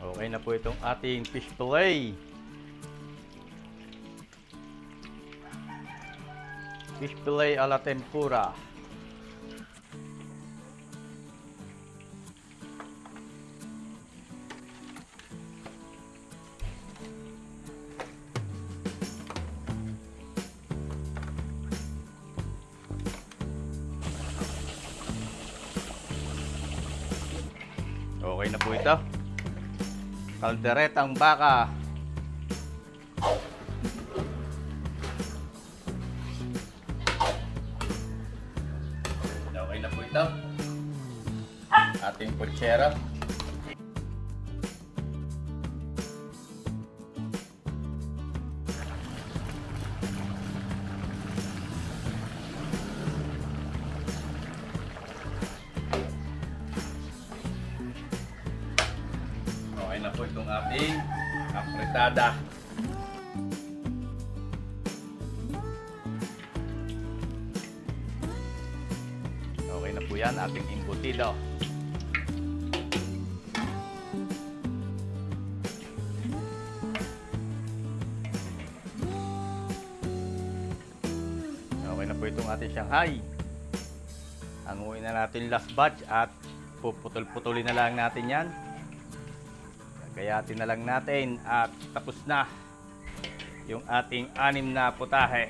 Okay na po itong ating fish fillet. Fish fillet a la tempura. Okay na po ito. Kalderetang baka. Okay na po ito. Ating putsera. Okay na po itong ating apretada. Okay na po yan, ating embutido. Okay na po itong ating Shanghai. Hanguin na natin last batch at puputol-putulin na lang natin yan. Gayatin na lang natin at tapos na yung ating 6 na putahe.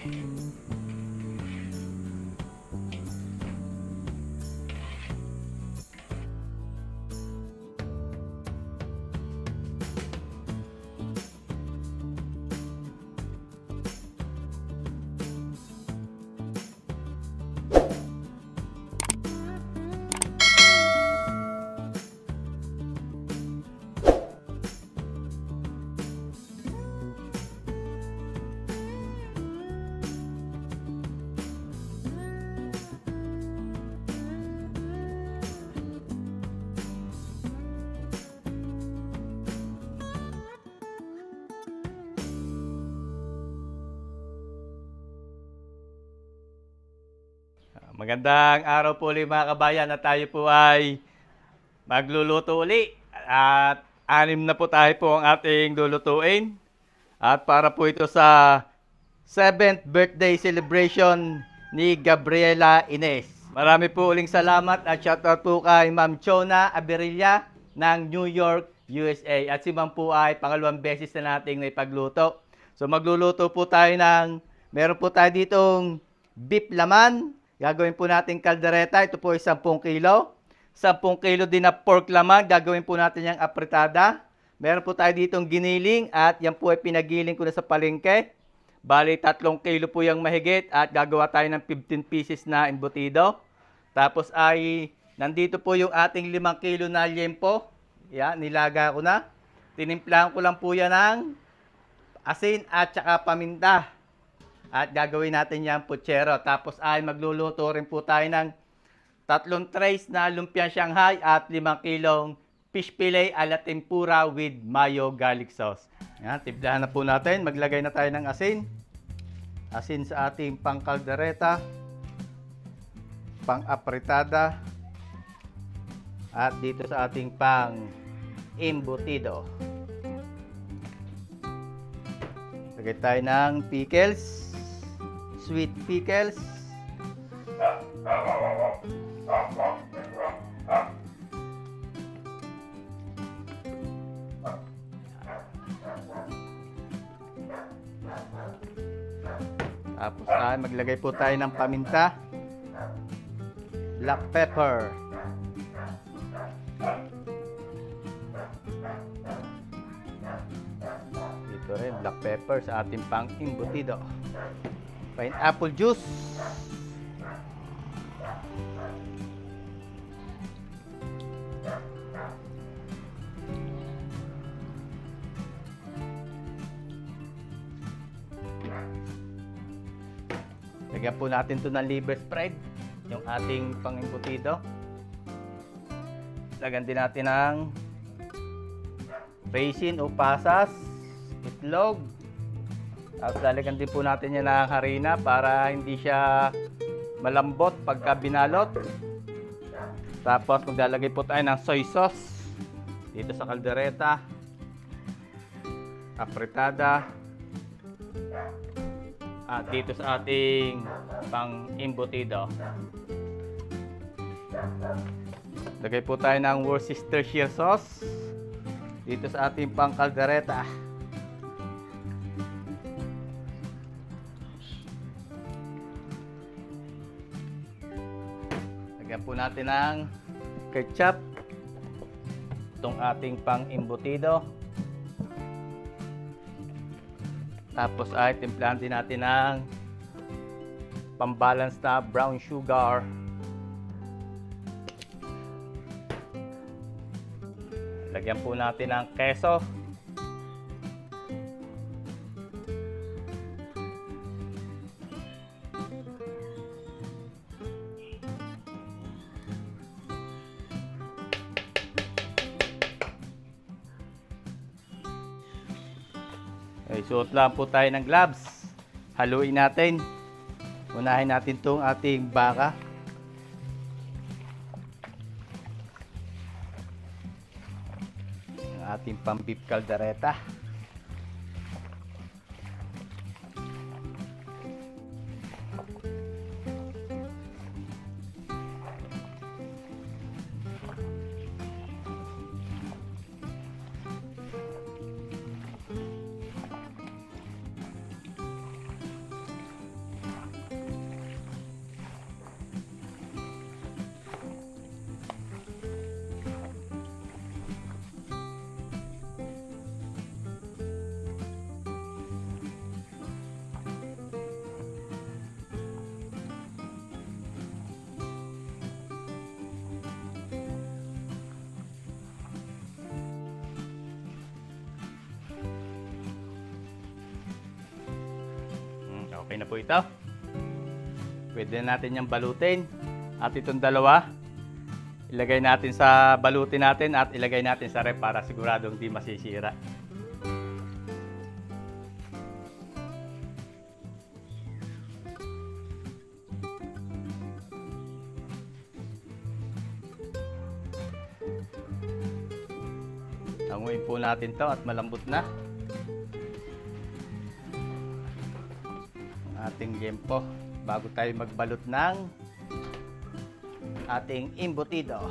Magandang araw po ulit mga kabayan, at tayo po ay magluluto uli at 6 na po tayo po ang ating lulutuin, at para po ito sa 7th birthday celebration ni Gabriela Ines. Marami po uling salamat at shoutout po kay Ma'am Chona Aberilla ng New York, USA, at si Ma'am po ay pangalawang beses na nating naipagluto. So magluluto po tayo meron po tayo ditong beef laman. Gagawin po natin kaldereta. Ito po ay 10 kilo. 10 kilo din na pork laman. Gagawin po natin yung apretada. Meron po tayo ditong giniling at yan po ay pinagiling ko na sa palengke. Bali, 3 kilo po yung mahigit at gagawa tayo ng 15 pieces na embutido. Tapos ay nandito po yung ating 5 kilo na liempo. Yan, nilaga ko na. Tinimplahan ko lang po yan ng asin at saka paminta. At gagawin natin yan putsero. Tapos ay magluluto rin po tayo ng 3 trays na lumpiang Shanghai at 5 kilong fish fillet a la tempura with mayo garlic sauce. Yan, timplahan na po natin. Maglagay na tayo ng asin. Asin sa ating pang kaldereta, pang apretada, at dito sa ating pang embutido. Lagay tayo ng pickles. Sweet pickles. Tapos maglagay po tayo ng paminta, black pepper, dito rin black pepper sa ating pang embutido. Pineapple juice. Lagyan po natin ito ng liver spread, yung ating pang-embutido. Lagyan din natin ng raisin o pasas, itlog. At lalagyan din po natin yan ng harina para hindi siya malambot pagka binalot. Tapos maglalagay po tayo ng soy sauce dito sa kaldereta. apretada. At dito sa ating pang embutido, lagay po tayo ng Worcestershire sauce dito sa ating pang kaldereta. Lagyan po natin ng ketchup itong ating pang embutido. Tapos ay timplahan din natin ng pambalance na brown sugar. Lagyan po natin ng keso. Okay, suot lang po tayo ng gloves. Haluin natin. Unahin natin itong ating baka. Ang ating pang beef caldereta. Okay na po ito. Pwede na natin yung balutin. At itong dalawa, ilagay natin sa balutin natin at ilagay natin sa ref para siguradong hindi masisira. Hanguin po natin to at malambot na ating liempo bago tayo magbalot ng ating embutido.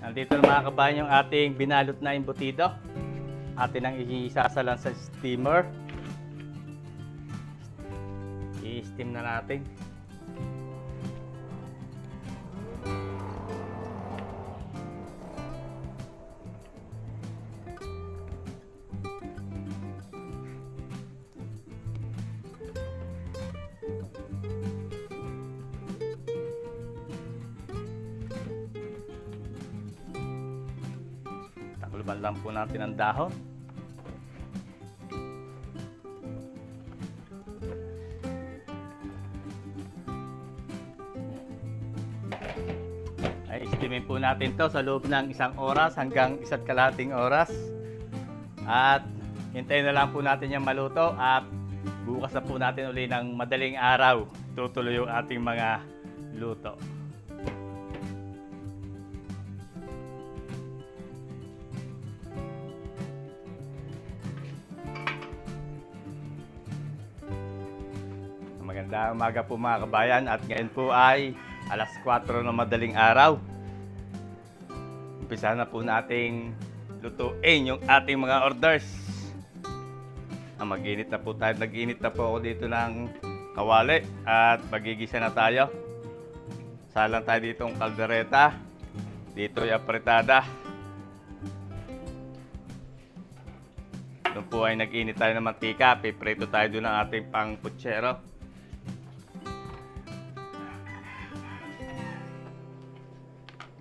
Nandito na mga kabayan yung ating binalot na embutido. Atin ang isasalan sa steamer. I-steam na natin. Pulban lang po natin ang dahon. Ay, steamin po natin to sa loob ng 1 oras hanggang 1.5 oras. At hintayin na lang po natin yung maluto at bukas na po natin uli ng madaling araw. Tutuloy yung ating mga luto. Magandang umaga po mga kabayan at ngayon po ay alas 4 ng madaling araw. Umpisa na po nating lutuin yung ating mga orders. Mag-init na po tayo. Nag-init na po ako dito ng kawali at magigisa na tayo. Salang tayo dito ng kaldereta. Dito yung apretada. Doon po ay nag-init tayo ng mantika. Piprito tayo doon ng ating pang putsero.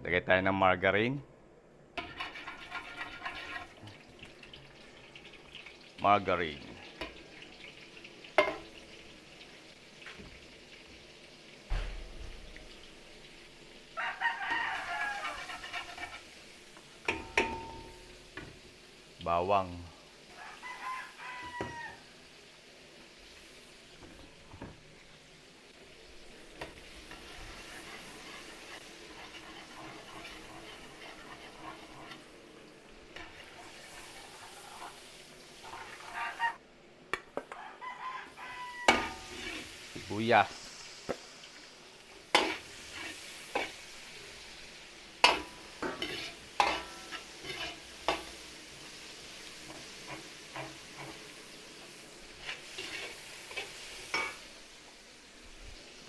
Lagay tayo ng margarine. Margarine. Bawang. Sibuyas.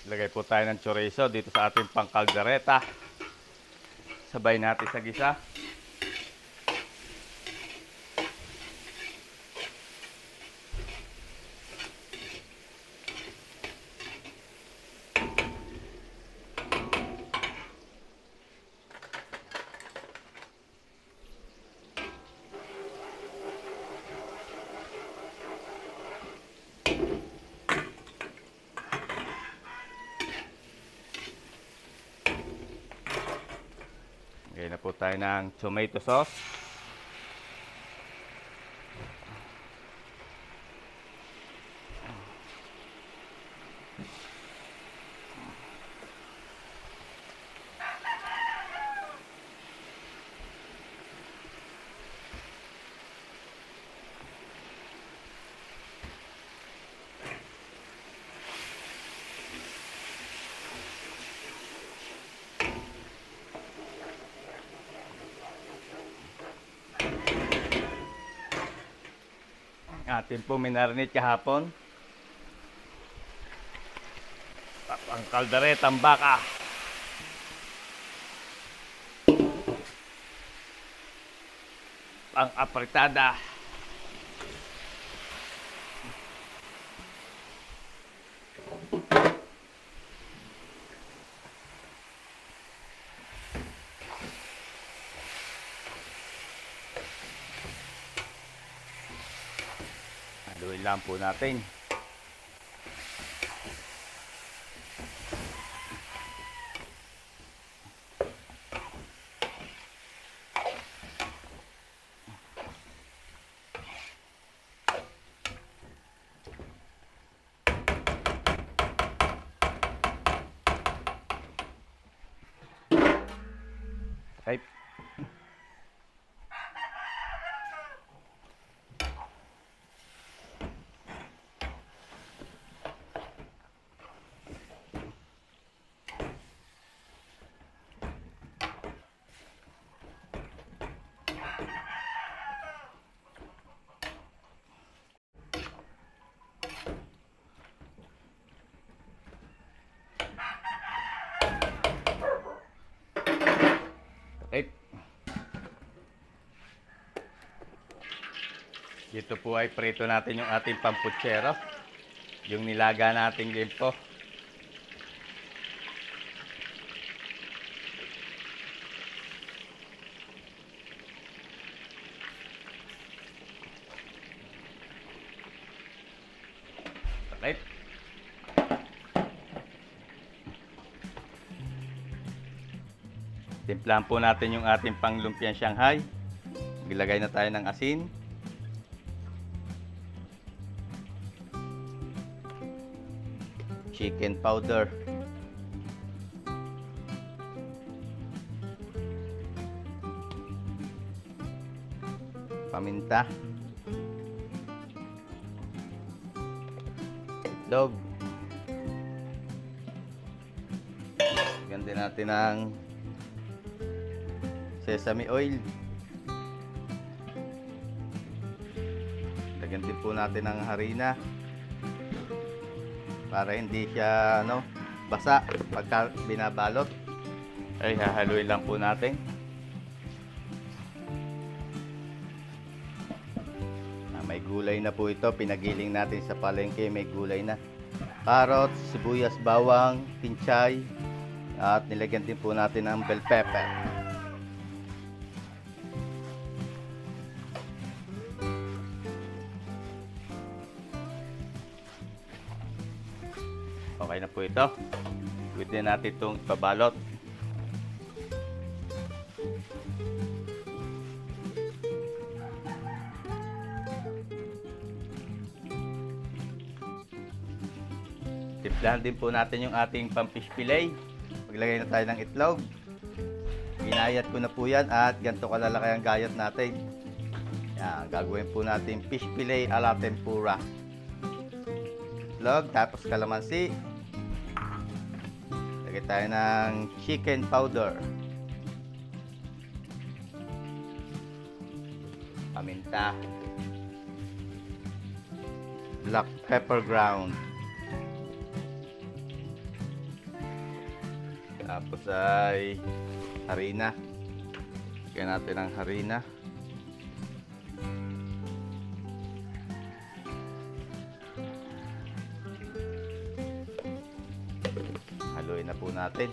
Lagay po tayo ng chorizo dito sa ating pangkaldereta. Sabay natin sa gisa. Lagay na po tayo ng tomato sauce. Atin po minarinate kahapon. Ang kalderetang baka. Ang apretada. Haluin lang po natin. Okay. Okay. Dito po ay prito natin yung ating pamputsero. Yung nilaga nating limpo. Timplahan po natin yung ating panglumpiang Shanghai. Maglagay na tayo ng asin. Chicken powder. Paminta. Itlog. Ganda natin ng sesame oil. Lagyan din po natin ng harina para hindi siya basa pagka binabalot. Ay, hahaluin lang po natin. May gulay na po ito, pinagiling natin sa palengke, may gulay na. Carrots, sibuyas, bawang, pinchay, at nilagyan din po natin ng bell pepper. Okay na po ito. Pwede natin itong ipabalot. Timplahan din po natin yung ating pang-fish fillet. Maglagay na tayo ng itlog. Ginayat ko na po yan at ganito kalalaki ang gayat natin. Yan, gagawin po natin fish fillet a la tempura. Itlog, tapos kalamansi. Lagay tayo ng chicken powder. Paminta. Black pepper ground. Tapos ay harina. Lagyan natin ang harina. Haluin na po natin.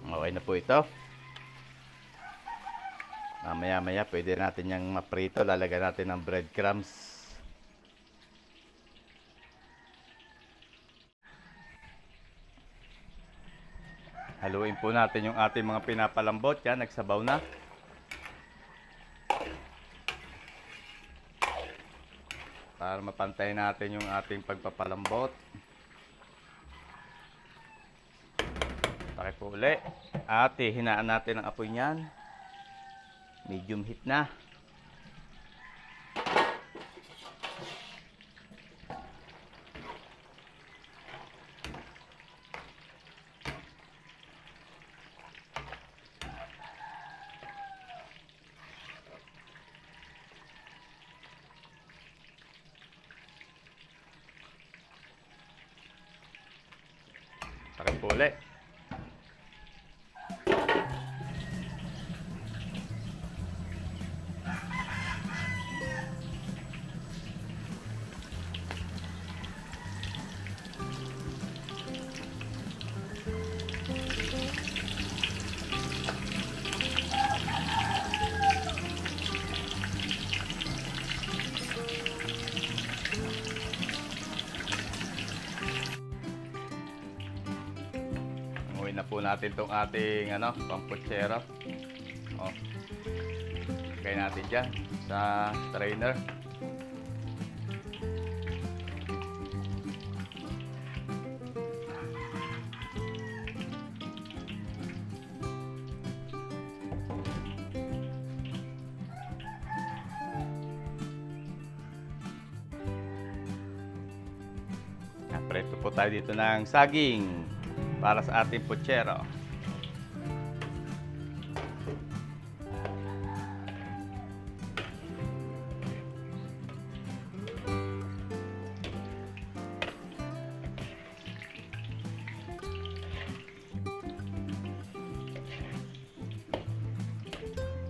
Okay na po ito. Maya pwede natin yung maprito. Lalagyan natin ng breadcrumbs. Haluin po natin yung ating mga pinapalambot. Yan, nagsabaw na. Para mapantay natin yung ating pagpapalambot. Pakit po uli. At hinaan natin ang apoy niyan. Medium heat na. Pakit po uli. Na po natin itong ating pamputsero. Lagay natin dyan sa strainer. Preto po tayo dito ng saging para sa ating putsero.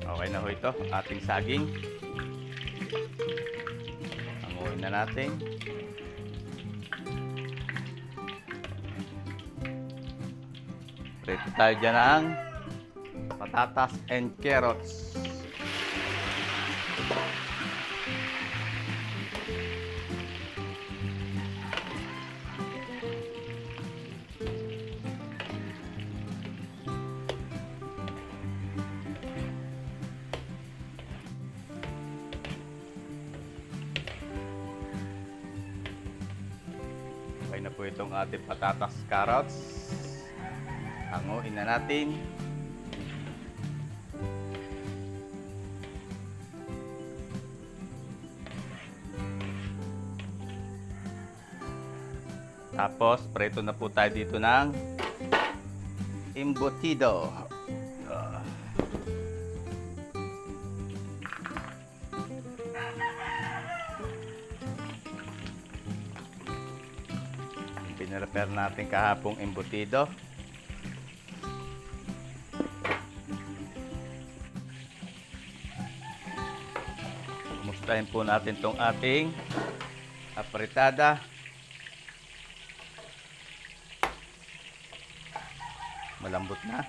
Okay na ho ito, ating saging. Anguhin na natin. Prito tayo dyan ng patatas and carrots. Okay na po itong ating patatas, carrots. Hanguin na natin. Tapos, preto na po tayo dito ng embutido. Pinrepair natin kahapong embutido. Kumustahin po natin tong ating apritada. Malambot na.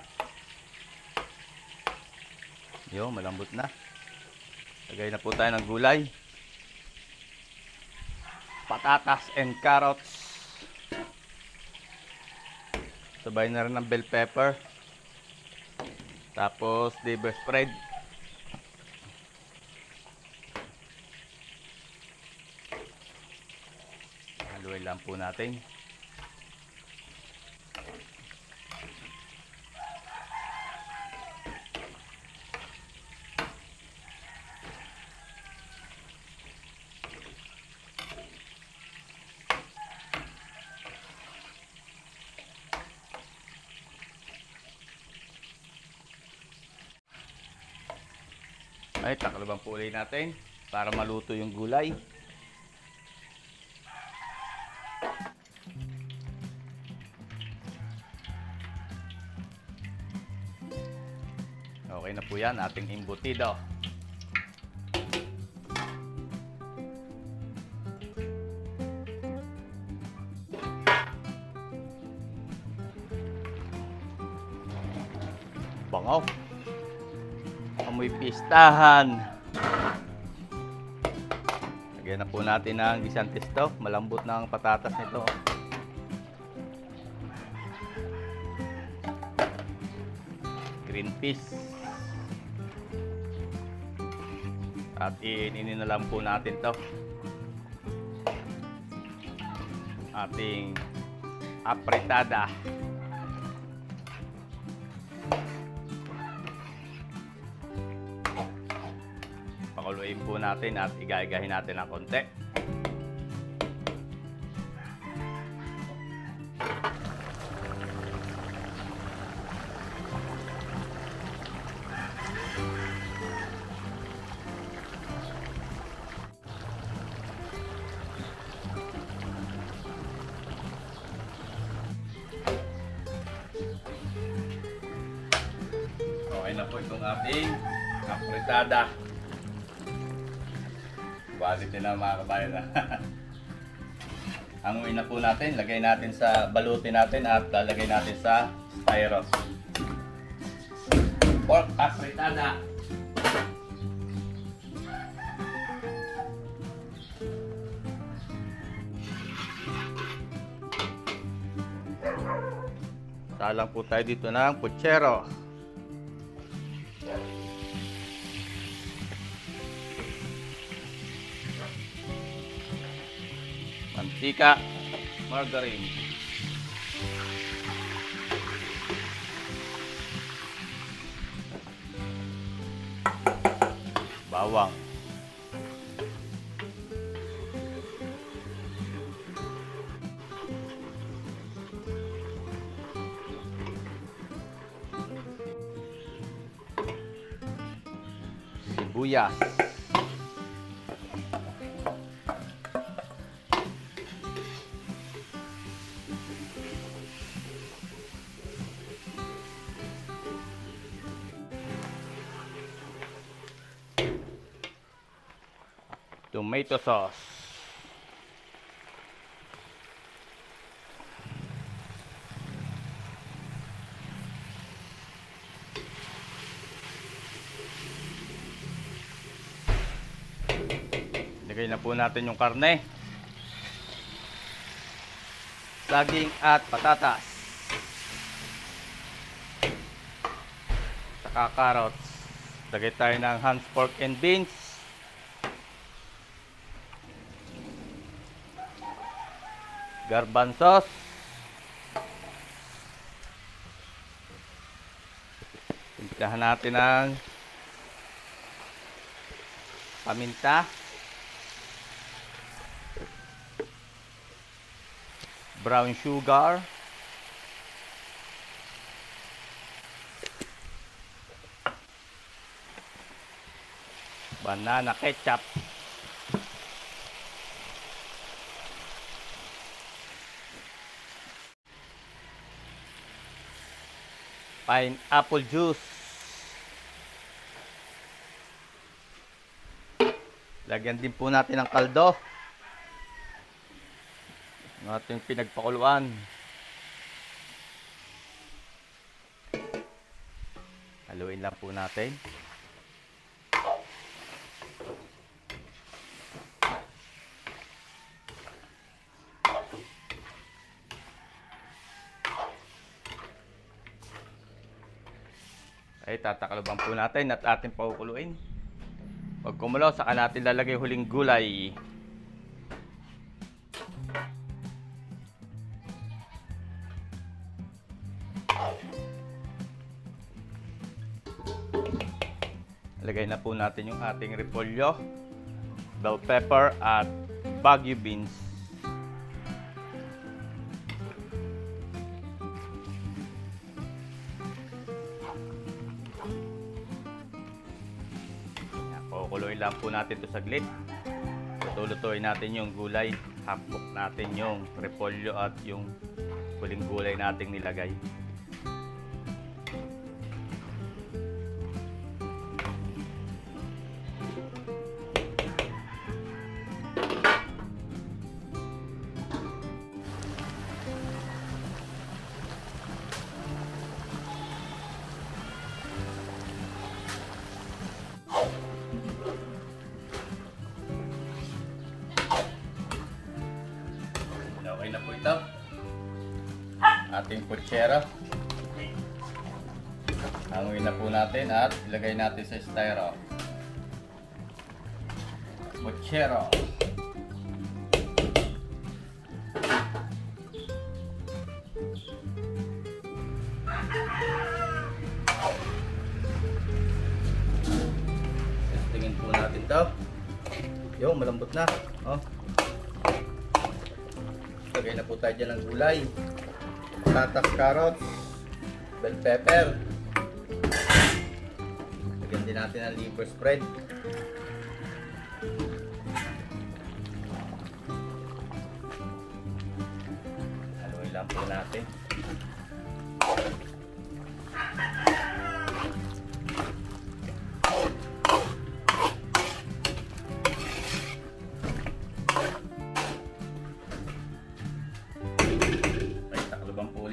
Yo, malambot na. Lagay na po tayo ng gulay. Patatas and carrots. Sabay na rin ng bell pepper. Tapos liver spread. Haluin lang po natin. Ay, takalabang po ulit natin para maluto yung gulay. Okay na po yan, ating embutido. Bango. Amoy pistahan. Lagyan na po natin ng gisantes to. Malambot na ang patatas nito. Green peas. At iininin na lang po natin to. Ating apritada. Pakuluin po natin at igagahin natin ng konti. Okay na po itong ating apritada. Quality na mga kabayan. Hanguin na po natin, lagay natin sa balutin natin at lalagay natin sa styros. Pork apritada. Salang po tayo dito ng puchero. Mantika, margarine. Bawang. Sibuyas. Tomato sauce. Lagay na po natin yung karne, saging at patatas, saka carrots. Lagay tayo ng Hans pork and beans, garbanzos, timplahan natin ng paminta, brown sugar, banana ketchup, pineapple juice. Lagyan din po natin ng kaldo ng ating pinagpakuluan. Haluin lang po natin. Ay, tatakaloban po natin at ating pakukuluin. Pag kumulo, saka natin lalagay huling gulay. Lagay na po natin yung ating repolyo, bell pepper at Baguio beans. Kukuloyin lang po natin ito saglit. Tutulutuin natin yung gulay. Hapok natin yung repolyo at yung huling gulay nating nilagay. Okay na po ito. Ating putsero. Hanguin na po natin at ilagay natin sa styro. Putsero. Testingin po natin ito. Yung malambot na. Oh. Lagay na po tayo dyan ng gulay, patatas, carrots, bell pepper. Lagyan din natin ang liver spread. Haluin lang po natin.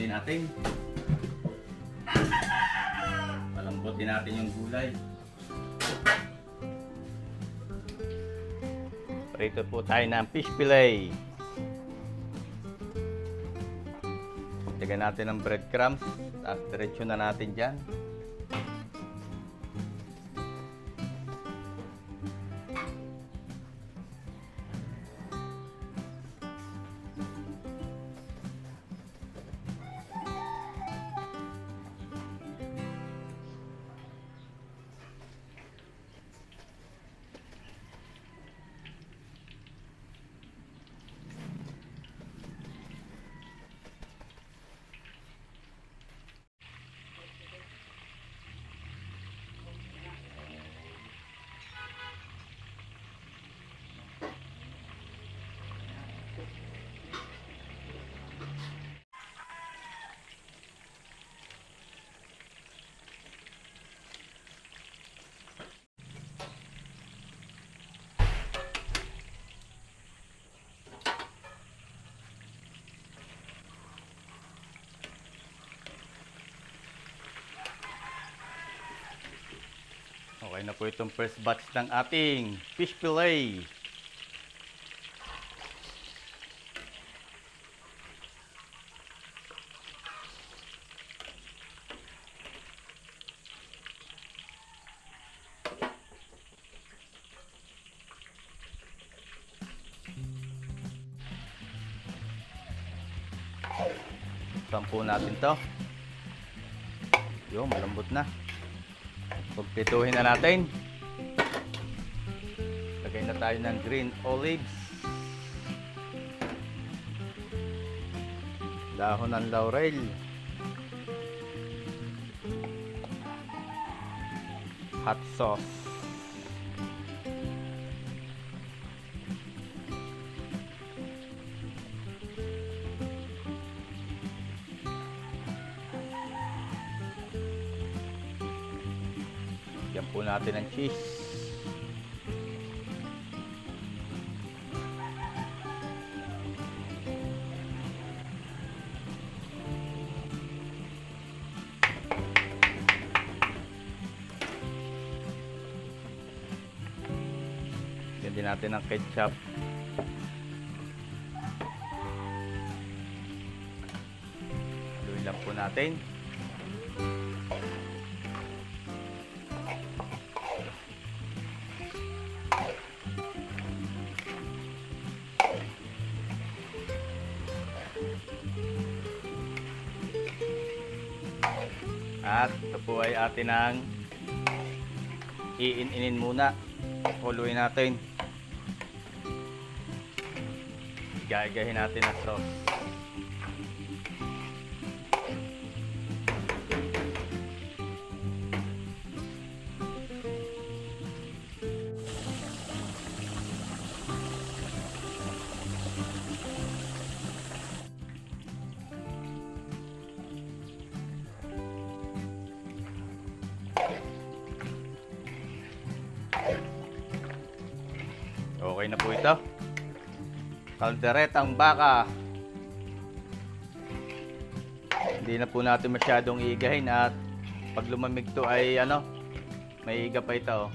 Natin. Palambutin natin yung gulay. Prito po tayo ng fish fillet. Lagyan natin ng breadcrumbs at diretso na natin dyan. Okay na po itong first batch ng ating fish fillet. Buksan po natin to. Yung malambot na. Kumpletuhin na natin. Lagay na tayo ng green olives. Dahon ng laurel. Hot sauce. Lagyan po natin ng cheese. Lagyan din natin ng ketchup. Haluin lang po natin. At ito po ay atin ang iin-inin muna. Kuluin natin. Gagahin natin ang sauce. Okay na po ito. Kalderetang baka. Hindi na po natin masyadong iigahin at pag lumamig to ay may iga pa ito.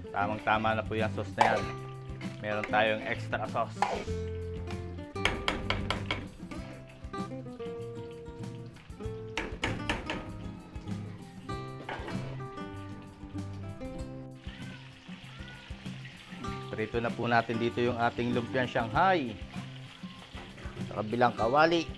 Tamang tama na po yung sauce na yan. Meron tayong extra sauce. Prito na po natin dito yung ating lumpiang Shanghai sa kabilang kawali.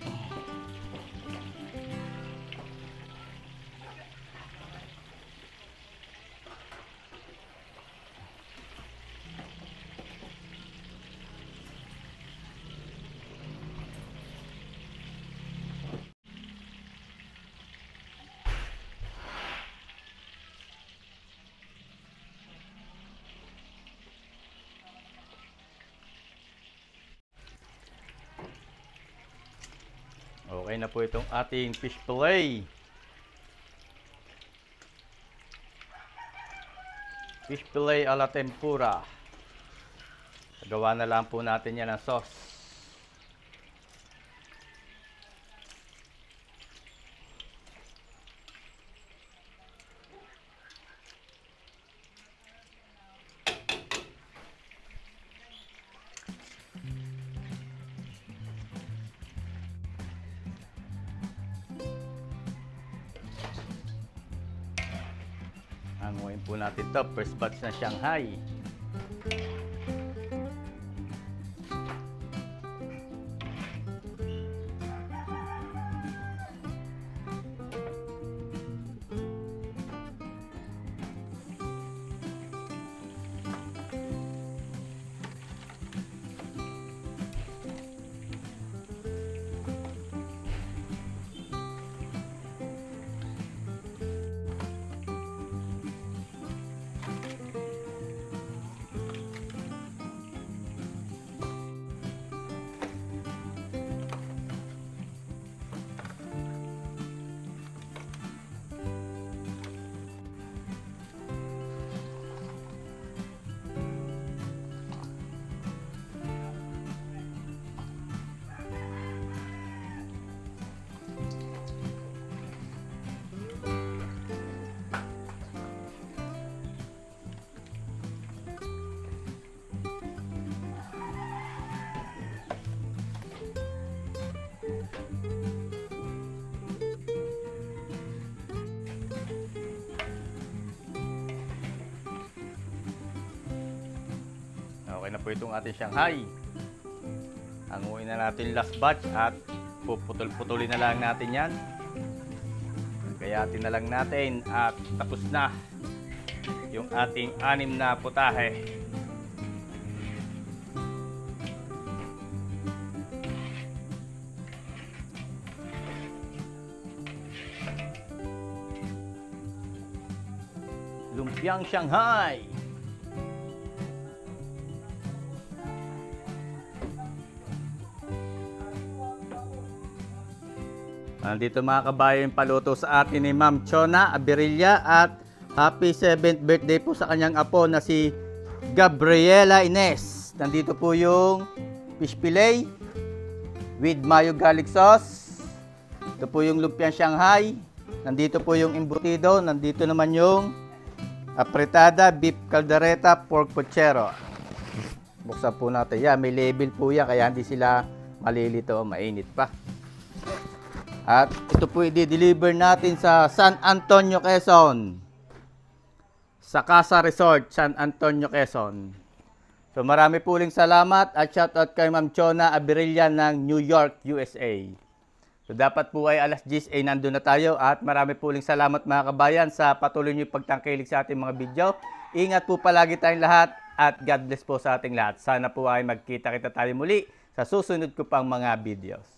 Okay na po itong ating fish fillet. Fish fillet a la tempura. Gawa na lang po natin yan ng sauce. Hanguin po natin to, first batch na Shanghai. Okay na po itong ating Shanghai. Hanguin na natin last batch at puputol-putulin na lang natin yan. Gayatin na lang natin at tapos na yung ating 6 na putahe. Lumpiang Shanghai. Nandito mga kabayan yung paluto sa atin ni Ma'am Chona Abirilla at happy 7th birthday po sa kanyang apo na si Gabriela Ines. Nandito po yung fish fillet with mayo garlic sauce. Ito po yung lumpiang Shanghai. Nandito po yung embutido. Nandito naman yung apretada beef caldereta pork pochero. Buksan po natin. Yan, may label po yan kaya hindi sila malilito. Mainit pa. At ito po i-deliver natin sa San Antonio, Quezon. Sa Casa Resort, San Antonio, Quezon. So marami po uling salamat at shoutout kay Ma'am Chona Abirilla ng New York, USA. So dapat po ay alas 10 ay nandun na tayo at marami po uling salamat mga kabayan sa patuloy niyo pagtangkilik sa ating mga video. Ingat po palagi tayong lahat at God bless po sa ating lahat. Sana po ay magkita-kita tayo muli sa susunod ko pang mga videos.